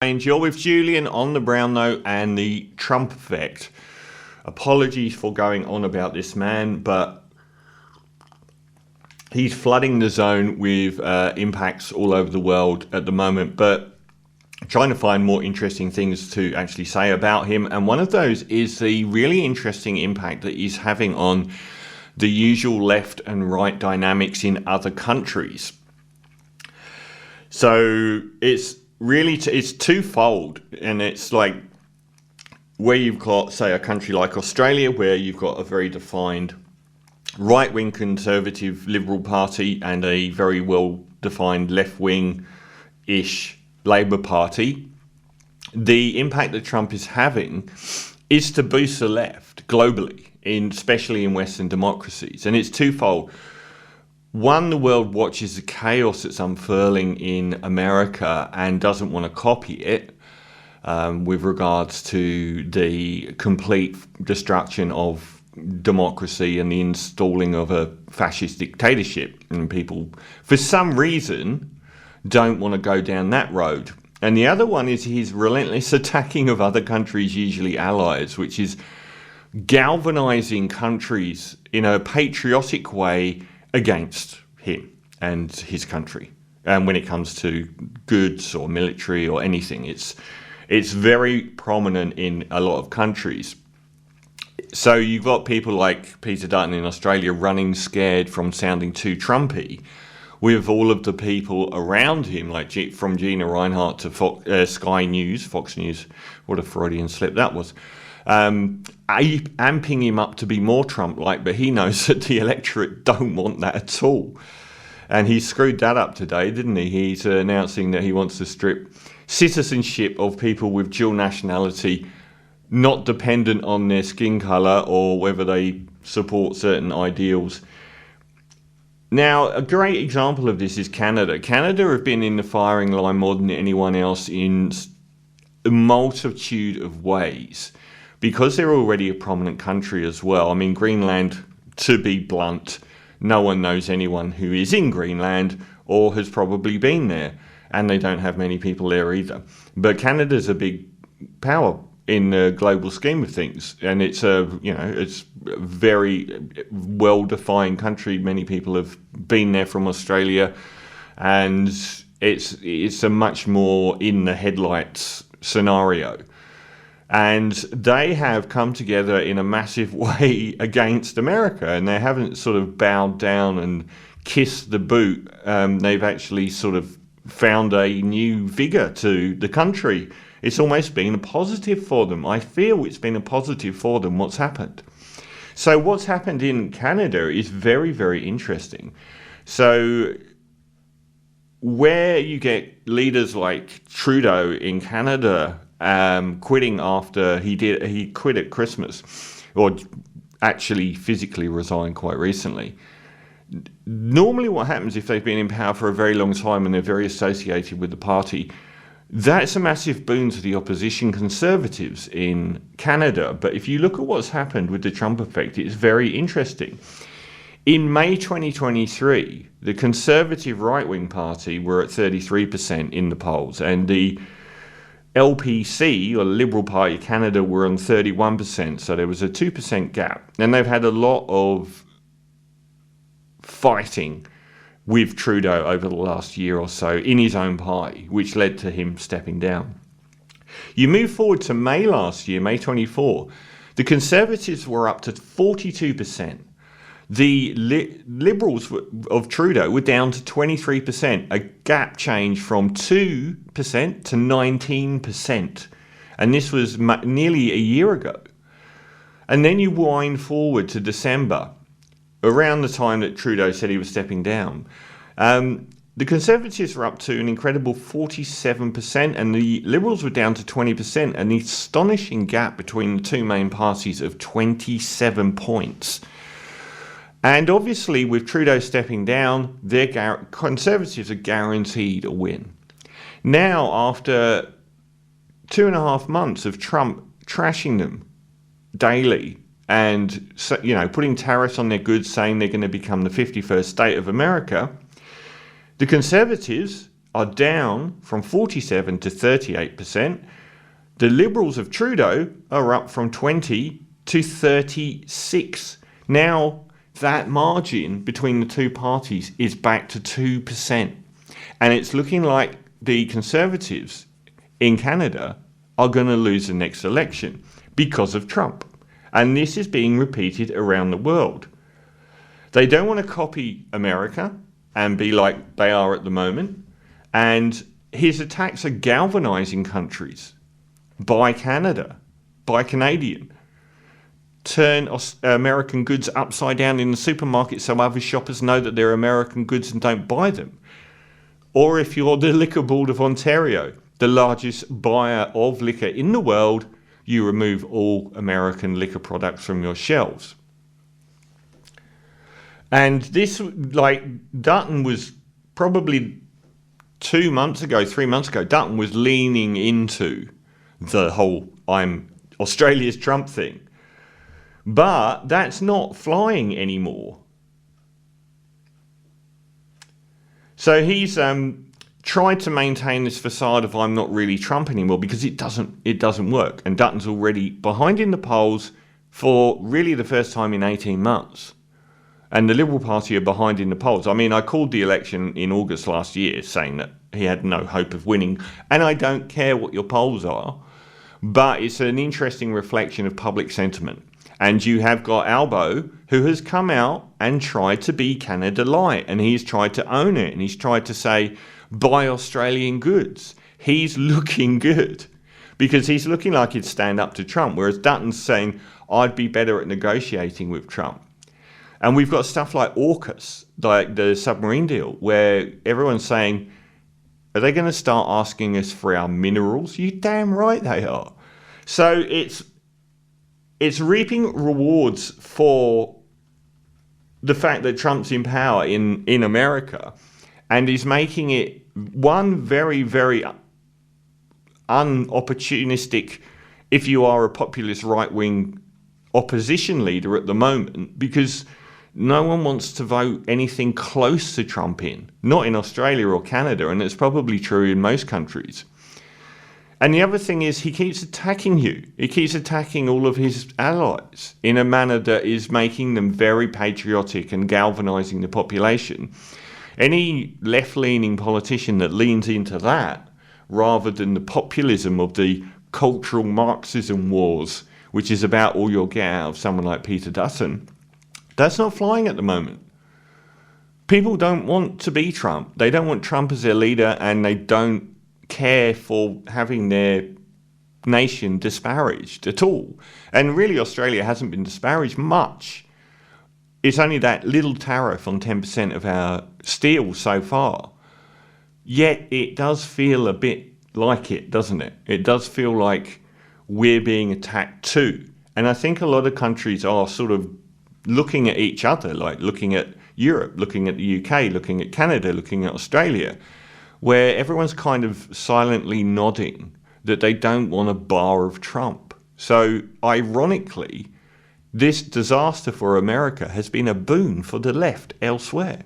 And you're with Julian on the Brown Note and the Trump effect. Apologies for going on about this man, but he's flooding the zone with impacts all over the world at the moment, but trying to find more interesting things to actually say about him. And one of those is the really interesting impact that he's having on the usual left and right dynamics in other countries. So it's twofold, and it's like where you've got, say, a country like Australia, where you've got a very defined right-wing conservative Liberal Party and a very well-defined left-wing-ish Labour Party. The impact that Trump is having is to boost the left globally, especially in Western democracies, and it's twofold. One, the world watches the chaos that's unfurling in America and doesn't want to copy it with regards to the complete destruction of democracy and the installing of a fascist dictatorship. And people, for some reason, don't want to go down that road. And the other one is his relentless attacking of other countries, usually allies, which is galvanizing countries in a patriotic way against him and his country. And when it comes to goods or military or anything, it's very prominent in a lot of countries. So you've got people like Peter Dutton in Australia running scared from sounding too Trumpy, with all of the people around him, like from Gina Rinehart to Sky News, Fox News, what a Freudian slip that was, amping him up to be more Trump-like, but he knows that the electorate don't want that at all. And he screwed that up today, didn't he? He's announcing that he wants to strip citizenship of people with dual nationality, not dependent on their skin colour or whether they support certain ideals. Now, a great example of this is Canada. Canada have been in the firing line more than anyone else in a multitude of ways, because they're already a prominent country as well. I mean, Greenland, to be blunt, no one knows anyone who is in Greenland or has probably been there, and they don't have many people there either. But Canada's a big power in the global scheme of things, and it's a very well-defined country. Many people have been there from Australia, and it's a much more in the headlights scenario. And they have come together in a massive way against America, and they haven't sort of bowed down and kissed the boot. They've actually sort of found a new vigour to the country. It's almost been a positive for them. I feel it's been a positive for them, what's happened. So what's happened in Canada is very, very interesting. So where you get leaders like Trudeau in Canada quitting after he quit at Christmas, or actually physically resigned quite recently. Normally what happens if they've been in power for a very long time and they're very associated with the party, that's a massive boon to the opposition Conservatives in Canada. But if you look at what's happened with the Trump effect, it's very interesting. In May 2023, the Conservative right-wing party were at 33% in the polls, and the LPC, or Liberal Party of Canada, were on 31%, so there was a 2% gap. And they've had a lot of fighting with Trudeau over the last year or so in his own party, which led to him stepping down. You move forward to May last year, May 24, the Conservatives were up to 42%. The Liberals of Trudeau were down to 23%, a gap change from 2% to 19%. And this was nearly a year ago. And then you wind forward to December, around the time that Trudeau said he was stepping down. The Conservatives were up to an incredible 47%, and the Liberals were down to 20%, an astonishing gap between the two main parties of 27 points. And obviously, with Trudeau stepping down, their Conservatives are guaranteed a win. Now, after 2.5 months of Trump trashing them daily and putting tariffs on their goods, saying they're going to become the 51st state of America, the Conservatives are down from 47 to 38%. The Liberals of Trudeau are up from 20 to 36. Now that margin between the two parties is back to 2%. And it's looking like the Conservatives in Canada are going to lose the next election because of Trump. And this is being repeated around the world. They don't want to copy America and be like they are at the moment. And his attacks are galvanizing countries. Buy Canada, buy Canadian. Turn American goods upside down in the supermarket so other shoppers know that they're American goods and don't buy them. Or if you're the Liquor Board of Ontario, the largest buyer of liquor in the world, you remove all American liquor products from your shelves. And this, like, Dutton was probably 2 months ago, 3 months ago, Dutton was leaning into the whole I'm Australia's Trump thing. But that's not flying anymore. So he's tried to maintain this facade of I'm not really Trump anymore because it doesn't work. And Dutton's already behind in the polls for really the first time in 18 months. And the Liberal Party are behind in the polls. I mean, I called the election in August last year saying that he had no hope of winning. And I don't care what your polls are, but it's an interesting reflection of public sentiment. And you have got Albo, who has come out and tried to be Canada Light. And he's tried to own it. And he's tried to say, buy Australian goods. He's looking good. Because he's looking like he'd stand up to Trump. Whereas Dutton's saying, I'd be better at negotiating with Trump. And we've got stuff like AUKUS, like the submarine deal, where everyone's saying, are they going to start asking us for our minerals? You damn right they are. So it's reaping rewards for the fact that Trump's in power in America, and is making it one very, very unopportunistic, if you are a populist right-wing opposition leader at the moment, because no one wants to vote anything close to Trump in, not in Australia or Canada, and it's probably true in most countries. And the other thing is he keeps attacking you. He keeps attacking all of his allies in a manner that is making them very patriotic and galvanizing the population. Any left-leaning politician that leans into that, rather than the populism of the cultural Marxism wars, which is about all you'll get out of someone like Peter Dutton, that's not flying at the moment. People don't want to be Trump. They don't want Trump as their leader, and they don't care for having their nation disparaged at all. And really, Australia hasn't been disparaged much. It's only that little tariff on 10% of our steel so far. Yet it does feel a bit like it, doesn't it? It does feel like we're being attacked too. And I think a lot of countries are sort of looking at each other, like looking at Europe, looking at the UK, looking at Canada, looking at Australia, where everyone's kind of silently nodding that they don't want a bar of Trump. So ironically, this disaster for America has been a boon for the left elsewhere.